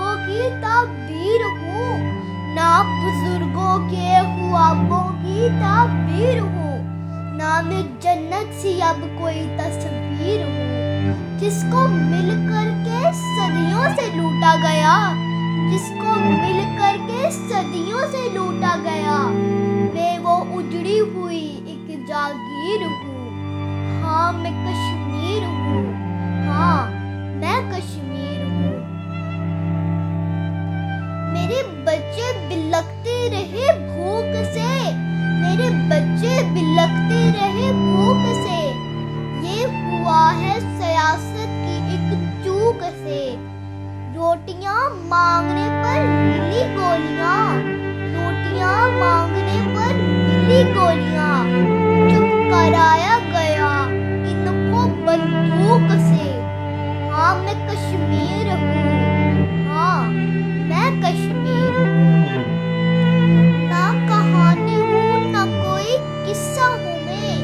ख्वाबों की ताबीर हूँ, ना बुजुर्गों के ख्वाबों की ताबीर हूँ, ना मैं जन्नत सी अब कोई तस्वीर हूँ। जिसको मिल कर के सदियों से लूटा गया, जिसको मिल कर के सदियों से लूटा गया, मैं वो उजड़ी हुई एक जागीर हूँ। हाँ मैं कश्मीर हूँ, हाँ मैं कश्मीर हूँ। मेरे बच्चे बिलखते रहे भूख से, मेरे बच्चे बिलखते रहे भूख से, ये हुआ है सियासत की एक चूक से। रोटियां मांगने पर मिली गोलियां, रोटियां मांगने पर मिली गोलियां, चुप कराया गया इनको बंदूक से। हाँ मैं कश्मीर हूँ, हाँ मैं कश्मीर हूँ। ना कहानी हूँ ना कोई किस्सा हूँ मैं,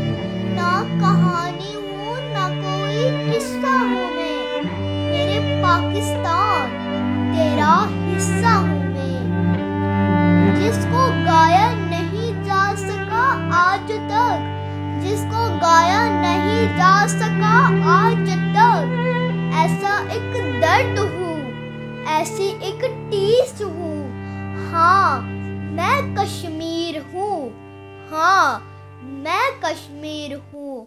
ना कहानी हूँ ना कोई किस्सा हूँ मैं, मेरे पाकिस्तान तेरा हिस्सा हूँ मैं। जिसको गाया नहीं जा सका आज तक, जिसको गाया नहीं जा सका आज तक, ऐसा एक दर्द हूँ, ऐसी एक टीस हूँ। हाँ मैं कश्मीर हूँ, हाँ मैं कश्मीर हूँ।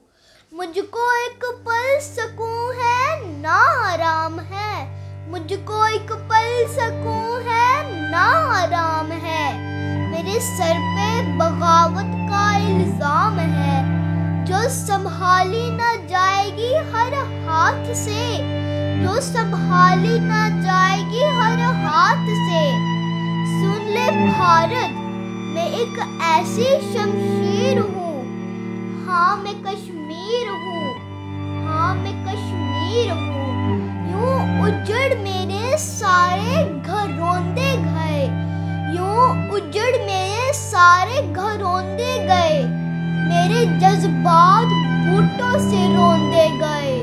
मुझको एक पल सकून है ना आराम है, मुझको एक पल सकून है ना आराम है। मेरे सर पे बगावत का इल्जाम है, जो संभाली ना जाएगी हर हाथ से, जो संभाली ना जाएगी हर हाथ से। सुन ले भारत, मैं एक ऐसी शमशीर हूँ। हाँ मैं कश्मीर हूँ, हाँ मैं कश्मीर हूँ। यूं उजड़ मेरे सारे घरौंदे गए, यूं उजड़ मेरे सारे घरौंदे गए, मेरे जज्बात बूटों से रोंदे गए।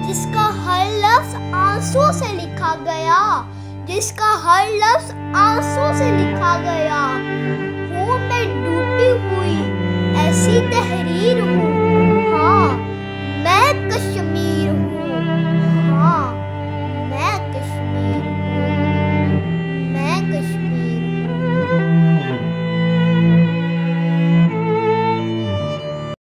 जिसका हर लफ्ज आंसू से लिखा गया, जिसका हर लफ्ज आंसू से लिखा गया, हूँ मैं डूबी हुई